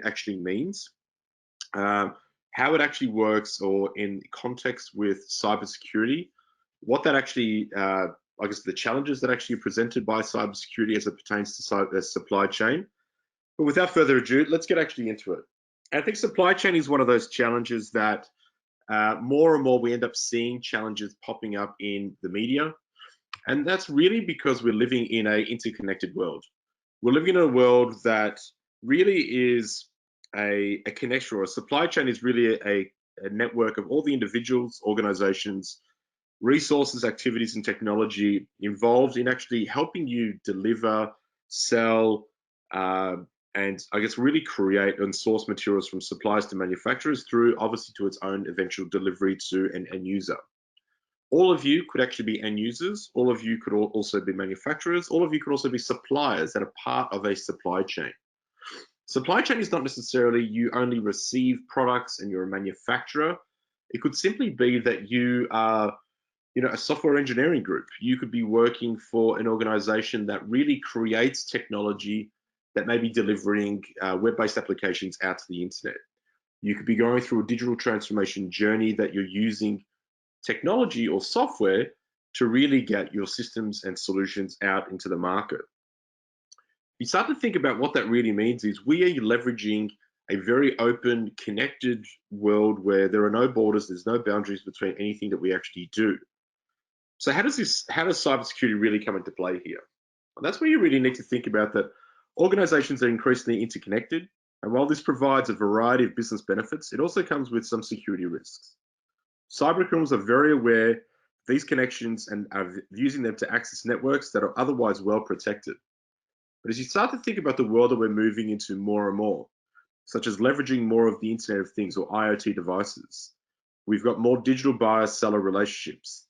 actually means, how it actually works, or in context with cybersecurity, what that actually, I guess, the challenges that actually are presented by cybersecurity as it pertains to supply chain. But without further ado, let's get actually into it. I think supply chain is one of those challenges that more and more we end up seeing challenges popping up in the media. And that's really because we're living in an interconnected world. We're living in a world that really is a connection, or a supply chain is really a network of all the individuals, organizations, resources, activities, and technology involved in actually helping you deliver, sell, and I guess really create and source materials from suppliers to manufacturers through obviously to its own eventual delivery to an end user. All of you could actually be end users. All of you could also be manufacturers. All of you could also be suppliers that are part of a supply chain. Supply chain is not necessarily you only receive products and you're a manufacturer. It could simply be that you are, a software engineering group. You could be working for an organization that really creates technology that may be delivering web-based applications out to the internet. You could be going through a digital transformation journey that you're using technology or software to really get your systems and solutions out into the market. You start to think about what that really means is we are leveraging a very open, connected world where there are no borders, there's no boundaries between anything that we actually do. So how does cybersecurity really come into play here? Well, that's where you really need to think about that organizations are increasingly interconnected. And while this provides a variety of business benefits, it also comes with some security risks. Cybercriminals are very aware of these connections and are using them to access networks that are otherwise well protected. But as you start to think about the world that we're moving into more and more, such as leveraging more of the Internet of Things or IoT devices, we've got more digital buyer-seller relationships.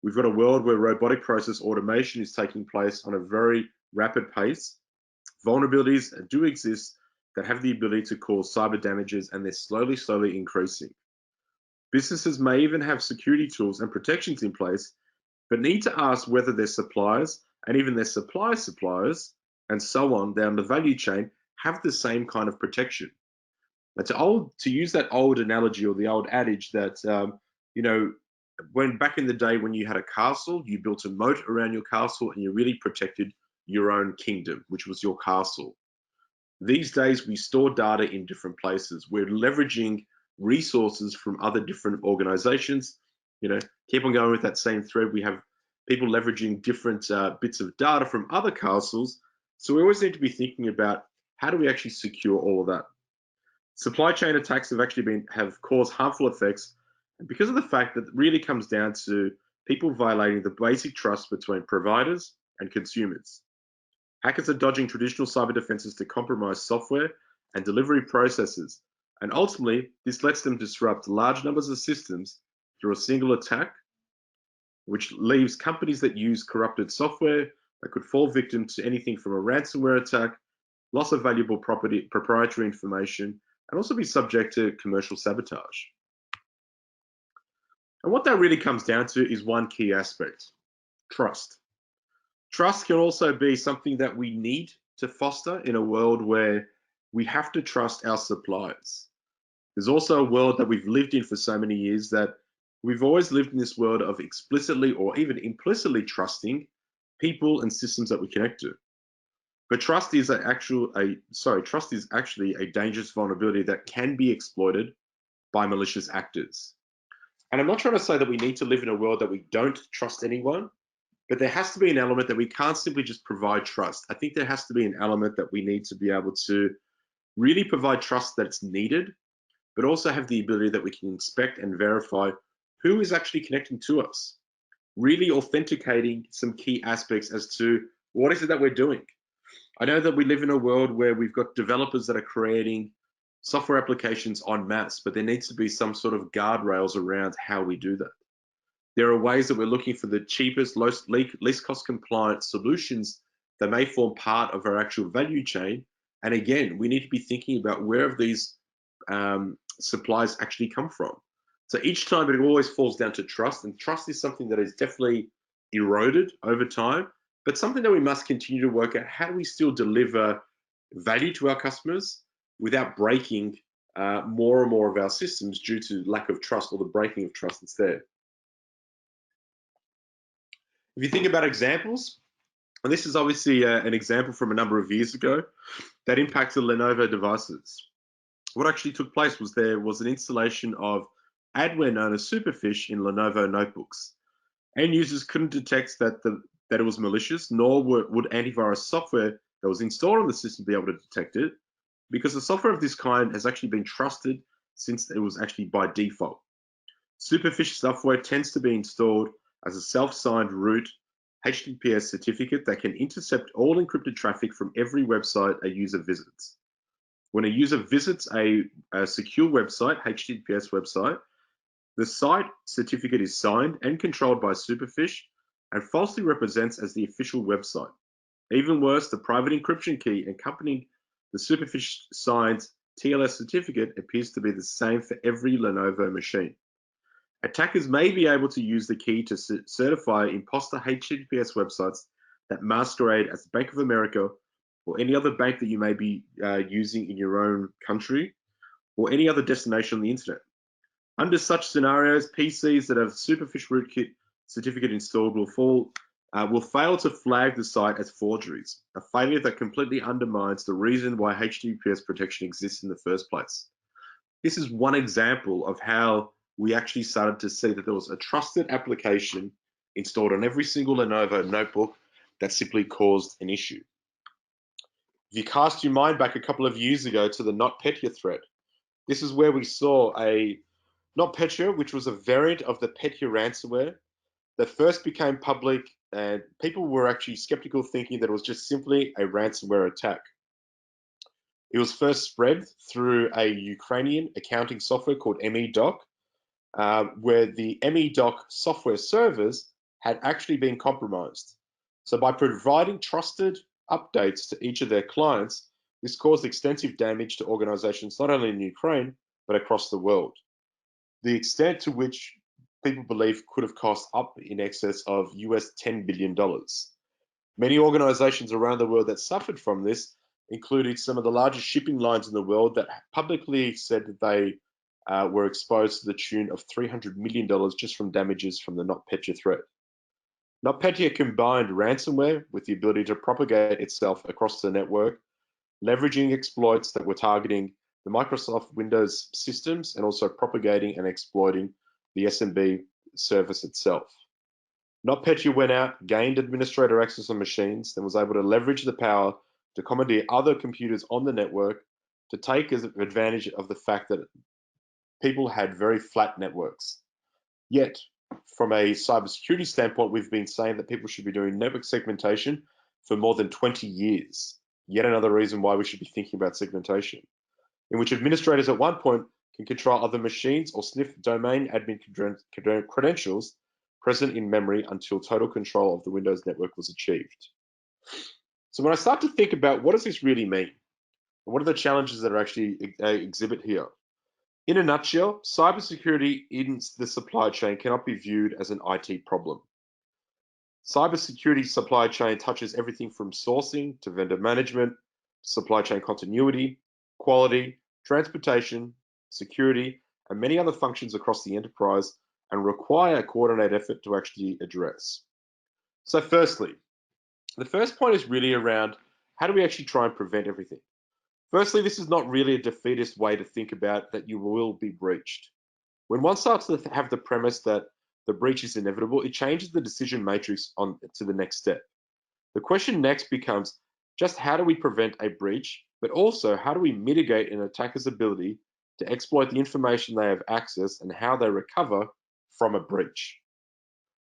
We've got a world where robotic process automation is taking place on a very rapid pace. Vulnerabilities do exist that have the ability to cause cyber damages, and they're slowly increasing. Businesses may even have security tools and protections in place, but need to ask whether their suppliers and even their suppliers and so on down the value chain have the same kind of protection. To use that old analogy or the old adage that, when back in the day when you had a castle, you built a moat around your castle and you really protected your own kingdom, which was your castle. These days, we store data in different places. We're leveraging resources from other different organizations. Keep on going with that same thread. We have people leveraging different bits of data from other castles. So we always need to be thinking about how do we actually secure all of that. Supply chain attacks have caused harmful effects, and because of the fact that it really comes down to people violating the basic trust between providers and consumers. Hackers are dodging traditional cyber defenses to compromise software and delivery processes, and ultimately, this lets them disrupt large numbers of systems through a single attack, which leaves companies that use corrupted software that could fall victim to anything from a ransomware attack, loss of valuable proprietary information, and also be subject to commercial sabotage. And what that really comes down to is one key aspect: trust. Trust can also be something that we need to foster in a world where we have to trust our suppliers. There's also a world that we've lived in for so many years that we've always lived in this world of explicitly or even implicitly trusting people and systems that we connect to. But trust is actually a dangerous vulnerability that can be exploited by malicious actors. And I'm not trying to say that we need to live in a world that we don't trust anyone, but there has to be an element that we can't simply just provide trust. I think there has to be an element that we need to be able to really provide trust that's needed, but also have the ability that we can inspect and verify who is actually connecting to us, really authenticating some key aspects as to what is it that we're doing. I know that we live in a world where we've got developers that are creating software applications en masse, but there needs to be some sort of guardrails around how we do that. There are ways that we're looking for the cheapest, least cost compliant solutions that may form part of our actual value chain. And again, we need to be thinking about where have these supplies actually come from. So each time it always falls down to trust, and trust is something that is definitely eroded over time, but something that we must continue to work out. How do we still deliver value to our customers, without breaking more and more of our systems due to lack of trust or the breaking of trust that's there. If you think about examples, and this is obviously an example from a number of years ago that impacted Lenovo devices. What actually took place was there was an installation of adware known as Superfish in Lenovo notebooks. End users couldn't detect that it was malicious, nor would antivirus software that was installed on the system be able to detect it, because the software of this kind has actually been trusted since it was actually by default. Superfish software tends to be installed as a self-signed root HTTPS certificate that can intercept all encrypted traffic from every website a user visits. When a user visits a secure website, HTTPS website, the site certificate is signed and controlled by Superfish and falsely represents as the official website. Even worse, the private encryption key accompanying the Superfish signed TLS certificate appears to be the same for every Lenovo machine. Attackers may be able to use the key to certify imposter HTTPS websites that masquerade as Bank of America or any other bank that you may be using in your own country or any other destination on the internet. Under such scenarios, PCs that have Superfish rootkit certificate installed will fail to flag the site as forgeries, a failure that completely undermines the reason why HTTPS protection exists in the first place. This is one example of how we actually started to see that there was a trusted application installed on every single Lenovo notebook that simply caused an issue. If you cast your mind back a couple of years ago to the NotPetya threat, this is where we saw a NotPetya, which was a variant of the Petya ransomware that first became public, and people were actually skeptical, thinking that it was just simply a ransomware attack. It was first spread through a Ukrainian accounting software called MEDoc, where the MEDoc software servers had actually been compromised. So by providing trusted updates to each of their clients, this caused extensive damage to organizations not only in Ukraine, but across the world. The extent to which people believe could have cost up in excess of US $10 billion. Many organizations around the world that suffered from this included some of the largest shipping lines in the world that publicly said that they were exposed to the tune of $300 million just from damages from the NotPetya threat. NotPetya combined ransomware with the ability to propagate itself across the network, leveraging exploits that were targeting the Microsoft Windows systems and also propagating and exploiting the SMB service itself. NotPetya went out, gained administrator access on machines, and was able to leverage the power to commandeer other computers on the network to take advantage of the fact that people had very flat networks. Yet, from a cybersecurity standpoint, we've been saying that people should be doing network segmentation for more than 20 years. Yet another reason why we should be thinking about segmentation, in which administrators at one point can control other machines or sniff domain admin credentials present in memory until total control of the Windows network was achieved. So when I start to think about what does this really mean, and what are the challenges that are actually exhibit here? In a nutshell, cybersecurity in the supply chain cannot be viewed as an IT problem. Cybersecurity supply chain touches everything from sourcing to vendor management, supply chain continuity, quality, transportation, security, and many other functions across the enterprise, and require a coordinated effort to actually address. So firstly, the first point is really around how do we actually try and prevent everything? Firstly, this is not really a defeatist way to think about that you will be breached. When one starts to have the premise that the breach is inevitable, it changes the decision matrix on to the next step. The question next becomes just how do we prevent a breach, but also how do we mitigate an attacker's ability to exploit the information they have access and how they recover from a breach.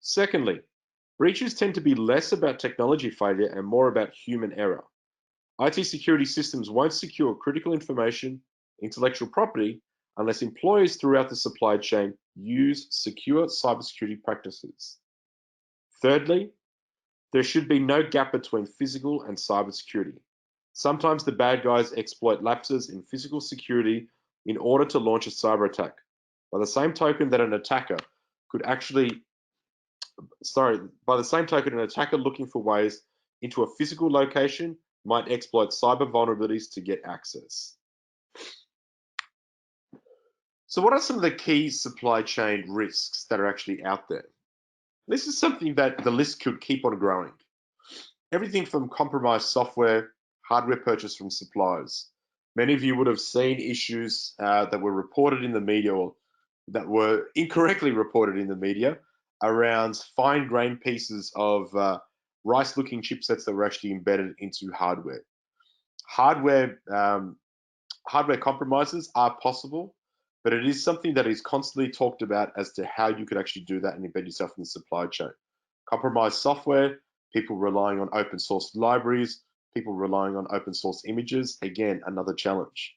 Secondly, breaches tend to be less about technology failure and more about human error. IT security systems won't secure critical information, intellectual property, unless employees throughout the supply chain use secure cybersecurity practices. Thirdly, there should be no gap between physical and cybersecurity. Sometimes the bad guys exploit lapses in physical security in order to launch a cyber attack. By the same token that an attacker looking for ways into a physical location might exploit cyber vulnerabilities to get access. So what are some of the key supply chain risks that are actually out there? This is something that the list could keep on growing. Everything from compromised software, hardware purchase from suppliers. Many of you would have seen issues that were reported in the media or that were incorrectly reported in the media around fine-grained pieces of rice-looking chipsets that were actually embedded into hardware. Hardware compromises are possible, but it is something that is constantly talked about as to how you could actually do that and embed yourself in the supply chain. Compromised software, people relying on open source libraries, people relying on open source images, again, another challenge.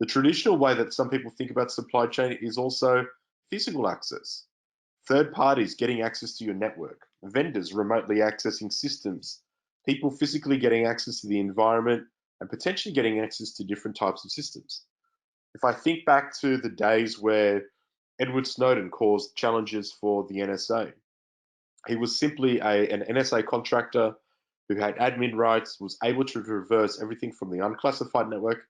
The traditional way that some people think about supply chain is also physical access. Third parties getting access to your network, vendors remotely accessing systems, people physically getting access to the environment and potentially getting access to different types of systems. If I think back to the days where Edward Snowden caused challenges for the NSA, he was simply an NSA contractor who had admin rights, was able to traverse everything from the unclassified network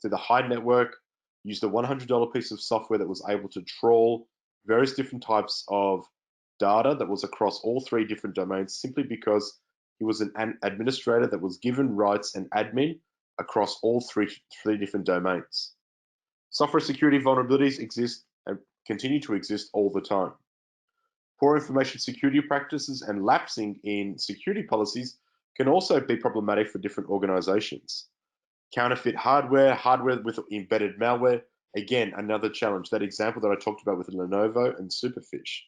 to the high network, used a $100 piece of software that was able to trawl various different types of data that was across all three different domains simply because he was an administrator that was given rights and admin across all three different domains. Software security vulnerabilities exist and continue to exist all the time. Poor information security practices and lapsing in security policies can also be problematic for different organizations. Counterfeit hardware, hardware with embedded malware, again, another challenge. That example that I talked about with Lenovo and Superfish.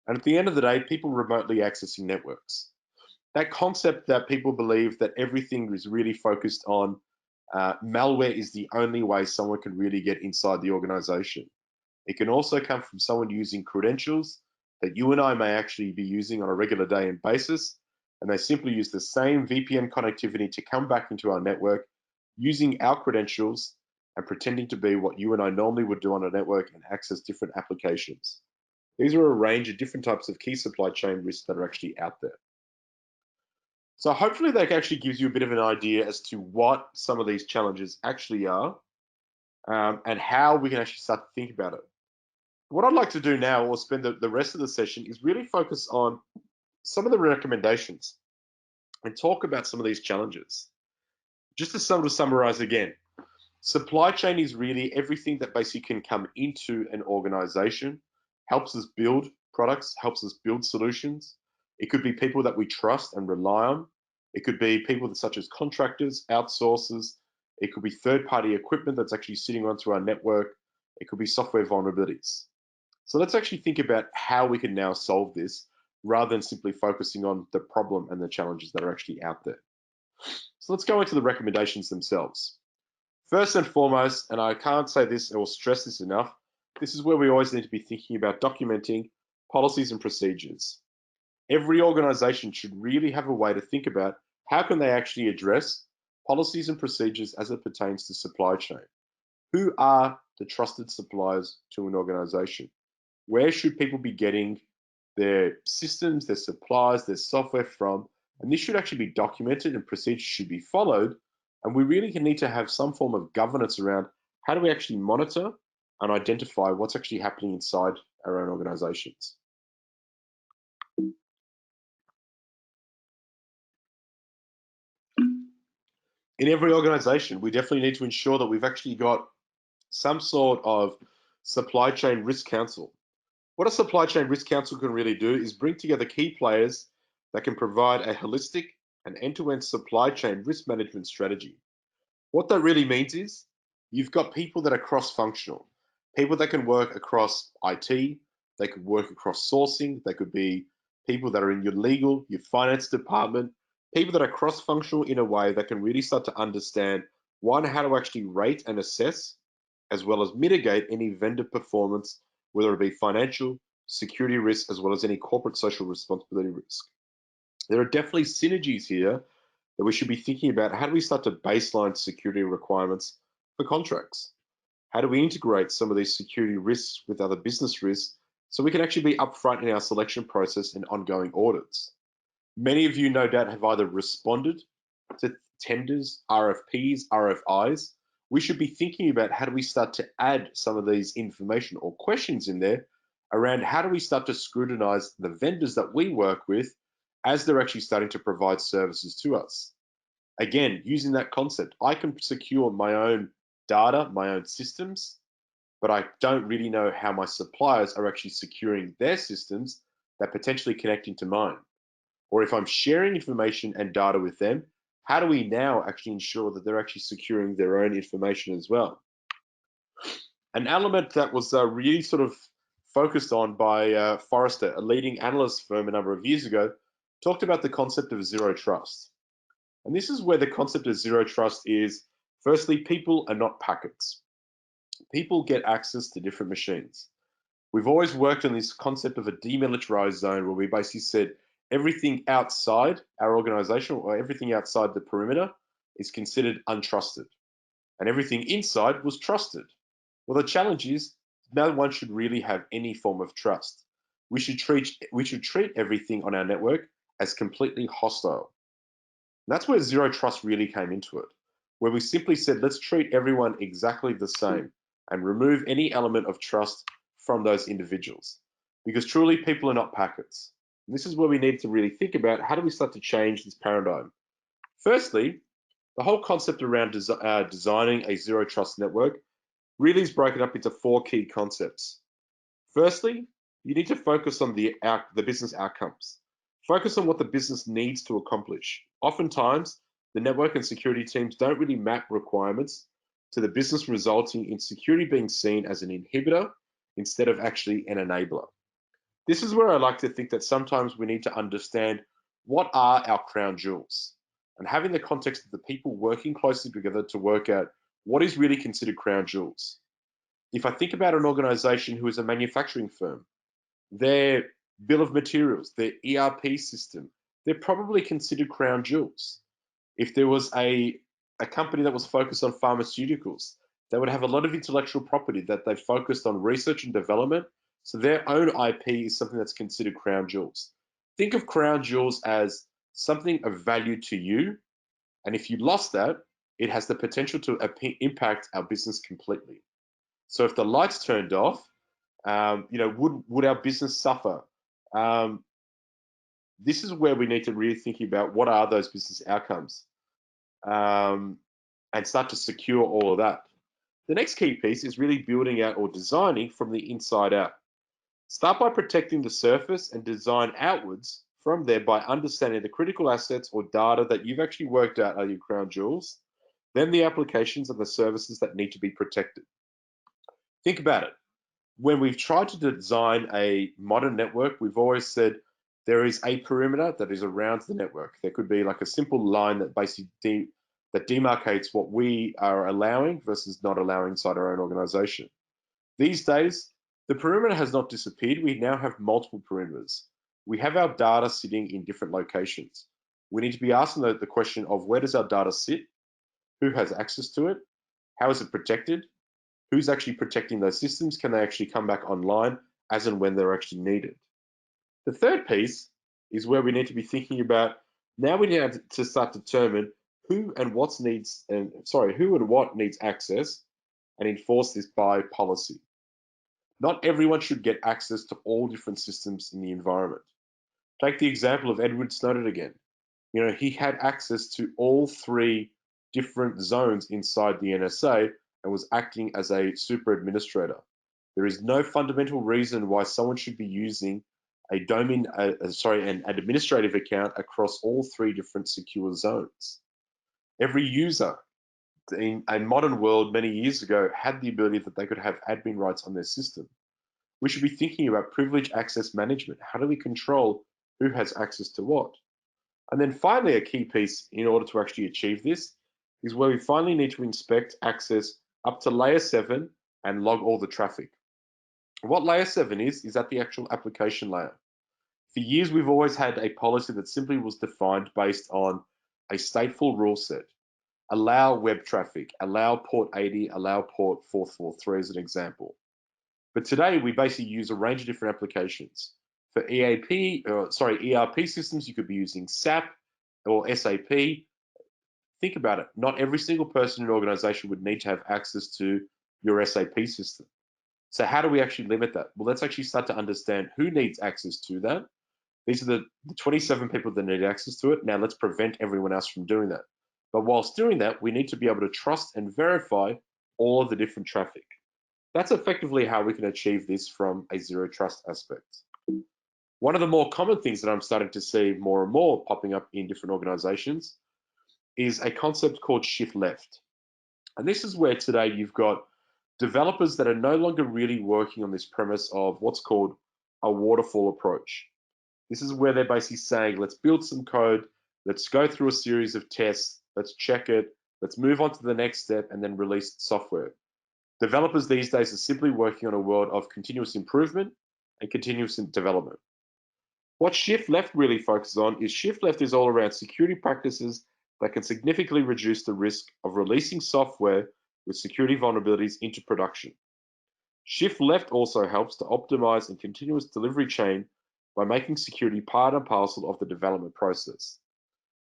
And at the end of the day, people remotely accessing networks. That concept that people believe that everything is really focused on malware is the only way someone can really get inside the organization. It can also come from someone using credentials that you and I may actually be using on a regular day and basis, and they simply use the same VPN connectivity to come back into our network using our credentials and pretending to be what you and I normally would do on a network and access different applications. These are a range of different types of key supply chain risks that are actually out there. So hopefully that actually gives you a bit of an idea as to what some of these challenges actually are and how we can actually start to think about it. What I'd like to do now, or spend the rest of the session, is really focus on some of the recommendations and talk about some of these challenges. Just to sort of summarize again, supply chain is really everything that basically can come into an organization, helps us build products, helps us build solutions. It could be people that we trust and rely on. It could be people such as contractors, outsourcers. It could be third-party equipment that's actually sitting onto our network. It could be software vulnerabilities. So let's actually think about how we can now solve this rather than simply focusing on the problem and the challenges that are actually out there. So let's go into the recommendations themselves. First and foremost, and I can't say this or stress this enough, this is where we always need to be thinking about documenting policies and procedures. Every organization should really have a way to think about how can they actually address policies and procedures as it pertains to supply chain. Who are the trusted suppliers to an organization? Where should people be getting their systems, their supplies, their software from? And this should actually be documented and procedures should be followed. And we really need to have some form of governance around how do we actually monitor and identify what's actually happening inside our own organizations. In every organization, we definitely need to ensure that we've actually got some sort of supply chain risk council. What a supply chain risk council can really do is bring together key players that can provide a holistic and end-to-end supply chain risk management strategy. What that really means is you've got people that are cross-functional, people that can work across IT, they could work across sourcing, they could be people that are in your legal, your finance department, people that are cross-functional in a way that can really start to understand, one, how to actually rate and assess, as well as mitigate any vendor performance, whether it be financial, security risk, as well as any corporate social responsibility risk. There are definitely synergies here that we should be thinking about. How do we start to baseline security requirements for contracts? How do we integrate some of these security risks with other business risks so we can actually be upfront in our selection process and ongoing audits? Many of you, no doubt, have either responded to tenders, RFPs, RFIs, we should be thinking about how do we start to add some of these information or questions in there around how do we start to scrutinize the vendors that we work with as they're actually starting to provide services to us. Again, using that concept, I can secure my own data, my own systems, but I don't really know how my suppliers are actually securing their systems that potentially connect into mine. Or if I'm sharing information and data with them, how do we now actually ensure that they're actually securing their own information as well? An element that was really sort of focused on by Forrester, a leading analyst firm a number of years ago, talked about the concept of zero trust. And this is where the concept of zero trust is, firstly, people are not packets. People get access to different machines. We've always worked on this concept of a demilitarized zone where we basically said everything outside our organization or everything outside the perimeter is considered untrusted and everything inside was trusted. Well, the challenge is no one should really have any form of trust. We should treat everything on our network as completely hostile. And that's where zero trust really came into it, where we simply said, let's treat everyone exactly the same and remove any element of trust from those individuals. Because truly, people are not packets. And this is where we need to really think about how do we start to change this paradigm. Firstly, the whole concept around designing a zero trust network really is broken up into 4 key concepts. Firstly, you need to focus on the business outcomes. Focus on what the business needs to accomplish. Oftentimes, the network and security teams don't really map requirements to the business, resulting in security being seen as an inhibitor instead of actually an enabler. This is where I like to think that sometimes we need to understand what are our crown jewels and having the context of the people working closely together to work out what is really considered crown jewels. If I think about an organization who is a manufacturing firm, their bill of materials, their ERP system, they're probably considered crown jewels. If there was a company that was focused on pharmaceuticals, they would have a lot of intellectual property that they focused on research and development. So their own IP is something that's considered crown jewels. Think of crown jewels as something of value to you. And if you lost that, it has the potential to impact our business completely. So if the lights turned off, would our business suffer? This is where we need to really think about what are those business outcomes and start to secure all of that. The next key piece is really building out or designing from the inside out. Start by protecting the surface and design outwards from there by understanding the critical assets or data that you've actually worked out are your crown jewels, then the applications and the services that need to be protected. Think about it. When we've tried to design a modern network, we've always said there is a perimeter that is around the network. There could be like a simple line that basically demarcates what we are allowing versus not allowing inside our own organization. These days, the perimeter has not disappeared. We now have multiple perimeters. We have our data sitting in different locations. We need to be asking the question of where does our data sit? Who has access to it? How is it protected? Who's actually protecting those systems? Can they actually come back online as and when they're actually needed? The third piece is where we need to be thinking about, now we need to start to determine who and what needs access and enforce this by policy. Not everyone should get access to all different systems in the environment. Take the example of Edward Snowden again. He had access to all 3 different zones inside the NSA and was acting as a super administrator. There is no fundamental reason why someone should be using an administrative account across all 3 different secure zones. Every user in a modern world many years ago had the ability that they could have admin rights on their system. We should be thinking about privileged access management. How do we control who has access to what? And then finally, a key piece in order to actually achieve this is where we finally need to inspect access up to layer 7 and log all the traffic. What layer 7 is at the actual application layer. For years, we've always had a policy that simply was defined based on a stateful rule set. Allow web traffic, allow port 80, allow port 443 as an example. But today, we basically use a range of different applications. For ERP systems, you could be using SAP or SAP. Think about it. Not every single person in an organization would need to have access to your SAP system. So how do we actually limit that? Well, let's actually start to understand who needs access to that. These are the 27 people that need access to it. Now let's prevent everyone else from doing that. But whilst doing that, we need to be able to trust and verify all of the different traffic. That's effectively how we can achieve this from a zero trust aspect. One of the more common things that I'm starting to see more and more popping up in different organizations is a concept called shift left. And this is where today you've got developers that are no longer really working on this premise of what's called a waterfall approach. This is where they're basically saying, let's build some code, let's go through a series of tests, let's check it, let's move on to the next step and then release software. Developers these days are simply working on a world of continuous improvement and continuous development. What shift left really focuses on is shift left is all around security practices that can significantly reduce the risk of releasing software with security vulnerabilities into production. Shift left also helps to optimize a continuous delivery chain by making security part and parcel of the development process.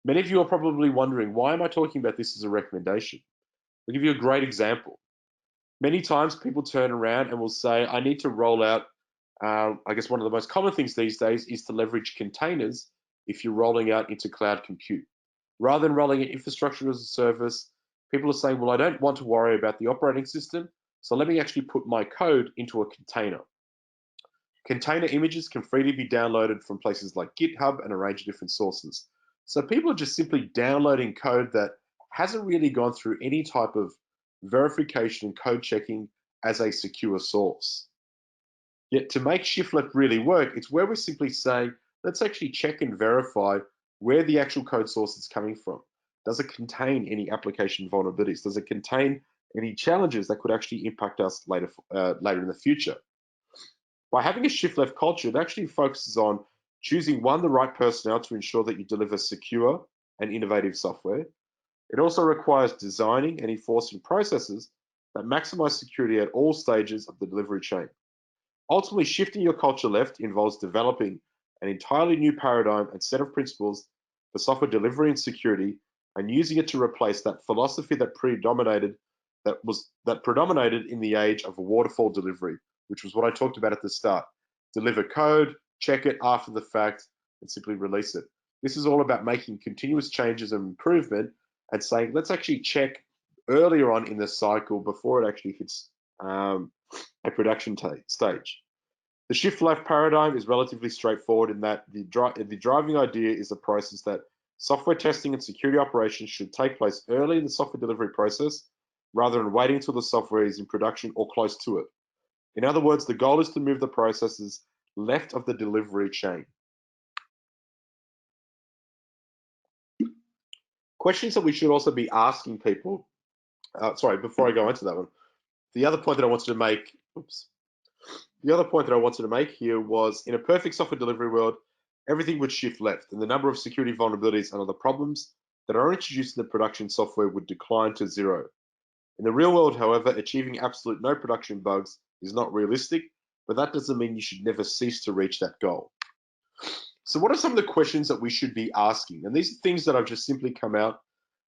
Many of you are probably wondering, why am I talking about this as a recommendation? I'll give you a great example. Many times people turn around and will say, I need to roll out, I guess one of the most common things these days is to leverage containers if you're rolling out into cloud compute. Rather than rolling in infrastructure as a service, people are saying, well, I don't want to worry about the operating system, so let me actually put my code into a container. Container images can freely be downloaded from places like GitHub and a range of different sources. So people are just simply downloading code that hasn't really gone through any type of verification and code checking as a secure source. Yet to make shift left really work, it's where we simply say, let's actually check and verify where the actual code source is coming from. Does it contain any application vulnerabilities? Does it contain any challenges that could actually impact us later in the future? By having a shift left culture, it actually focuses on choosing the right personnel to ensure that you deliver secure and innovative software. It also requires designing and enforcing processes that maximize security at all stages of the delivery chain. Ultimately, shifting your culture left involves developing an entirely new paradigm and set of principles for software delivery and security, and using it to replace that philosophy that predominated in the age of waterfall delivery, which was what I talked about at the start. Deliver code, check it after the fact, and simply release it. This is all about making continuous changes and improvement and saying, let's actually check earlier on in the cycle before it actually hits a production stage. The shift left paradigm is relatively straightforward in that the driving idea is a process that software testing and security operations should take place early in the software delivery process rather than waiting until the software is in production or close to it. In other words, the goal is to move the processes left of the delivery chain. Questions that we should also be asking people, before I go into that one, the other point that I wanted to make here was, in a perfect software delivery world, everything would shift left and the number of security vulnerabilities and other problems that are introduced in the production software would decline to zero. In the real world, however, achieving absolute no production bugs is not realistic, but that doesn't mean you should never cease to reach that goal. So what are some of the questions that we should be asking? And these are things that I've just simply come out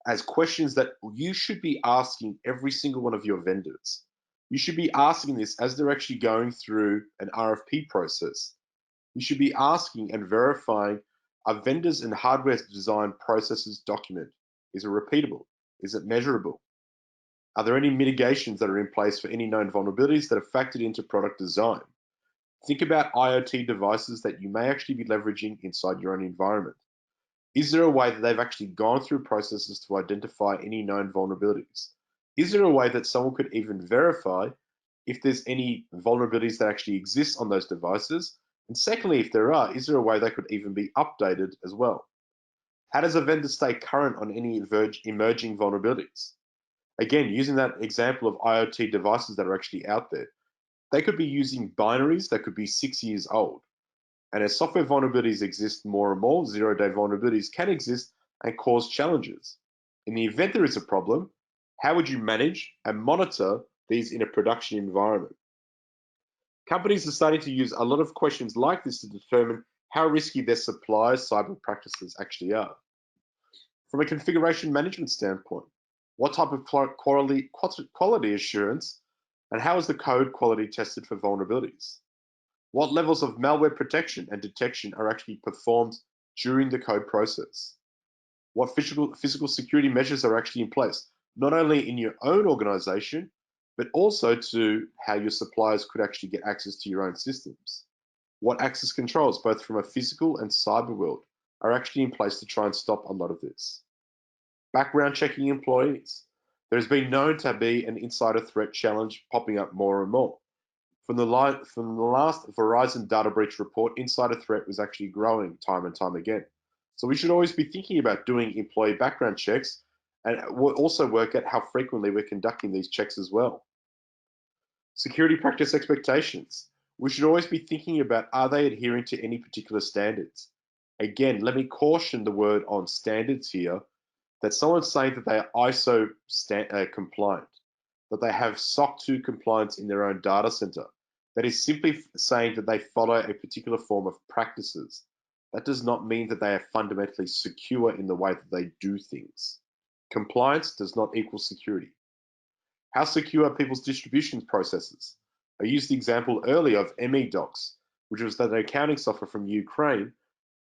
as questions that you should be asking every single one of your vendors. You should be asking this as they're actually going through an RFP process. You should be asking and verifying, are vendors and hardware design processes documented? Is it repeatable? Is it measurable? Are there any mitigations that are in place for any known vulnerabilities that are factored into product design? Think about IoT devices that you may actually be leveraging inside your own environment. Is there a way that they've actually gone through processes to identify any known vulnerabilities? Is there a way that someone could even verify if there's any vulnerabilities that actually exist on those devices? And secondly, if there are, is there a way they could even be updated as well? How does a vendor stay current on any emerging vulnerabilities? Again, using that example of IoT devices that are actually out there, they could be using binaries that could be 6 years old. And as software vulnerabilities exist more and more, zero-day vulnerabilities can exist and cause challenges. In the event there is a problem, how would you manage and monitor these in a production environment? Companies are starting to use a lot of questions like this to determine how risky their suppliers' cyber practices actually are. From a configuration management standpoint, what type of quality assurance and how is the code quality tested for vulnerabilities? What levels of malware protection and detection are actually performed during the code process? What physical security measures are actually in place, not only in your own organization, but also to how your suppliers could actually get access to your own systems? What access controls, both from a physical and cyber world, are actually in place to try and stop a lot of this? Background checking employees. There has been known to be an insider threat challenge popping up more and more. From the last Verizon data breach report, insider threat was actually growing time and time again. So we should always be thinking about doing employee background checks, and we'll also work at how frequently we're conducting these checks as well. Security practice expectations. We should always be thinking about, are they adhering to any particular standards? Again, let me caution the word on standards here, that someone's saying that they are ISO compliant, that they have SOC 2 compliance in their own data center. That is simply saying that they follow a particular form of practices. That does not mean that they are fundamentally secure in the way that they do things. Compliance does not equal security. How secure are people's distribution processes? I used the example earlier of MEDocs, which was that accounting software from Ukraine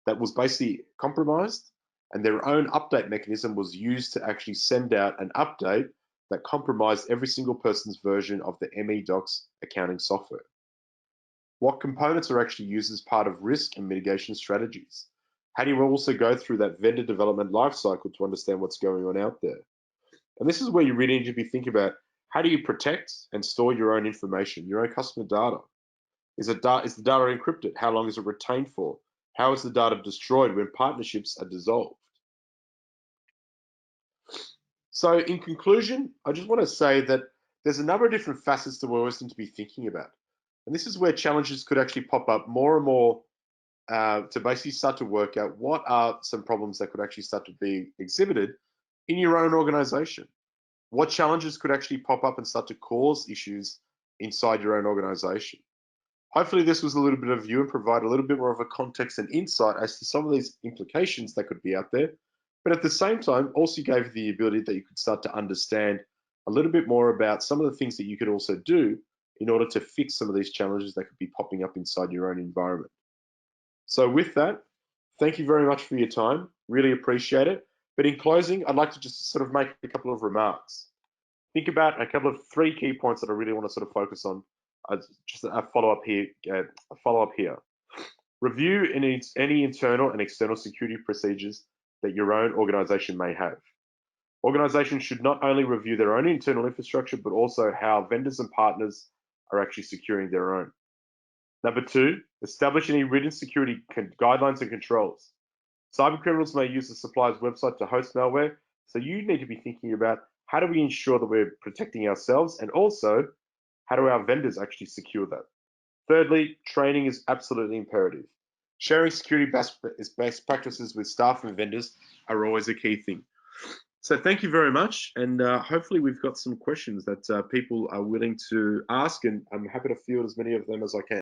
that was basically compromised, and their own update mechanism was used to actually send out an update that compromised every single person's version of the MEDocs accounting software. What components are actually used as part of risk and mitigation strategies? How do you also go through that vendor development lifecycle to understand what's going on out there? And this is where you really need to be thinking about, how do you protect and store your own information, your own customer data? Is the data encrypted? How long is it retained for? How is the data destroyed when partnerships are dissolved? So in conclusion, I just want to say that there's a number of different facets that we always need to be thinking about. And this is where challenges could actually pop up more and more to basically start to work out what are some problems that could actually start to be exhibited in your own organization. What challenges could actually pop up and start to cause issues inside your own organization? Hopefully this was a little bit of view and provide a little bit more of a context and insight as to some of these implications that could be out there. But at the same time, also gave the ability that you could start to understand a little bit more about some of the things that you could also do in order to fix some of these challenges that could be popping up inside your own environment. So with that, thank you very much for your time. Really appreciate it. But in closing, I'd like to just sort of make a couple of remarks. Think about a couple of 3 key points that I really want to sort of focus on. Just a follow-up here. Review any internal and external security procedures that your own organization may have. Organizations should not only review their own internal infrastructure, but also how vendors and partners are actually securing their own. Number 2, establish any written security guidelines and controls. Cybercriminals may use the supplier's website to host malware, so you need to be thinking about, how do we ensure that we're protecting ourselves, and also how do our vendors actually secure that? Thirdly, training is absolutely imperative. Sharing security best practices with staff and vendors are always a key thing. So thank you very much, and hopefully we've got some questions that people are willing to ask, and I'm happy to field as many of them as I can.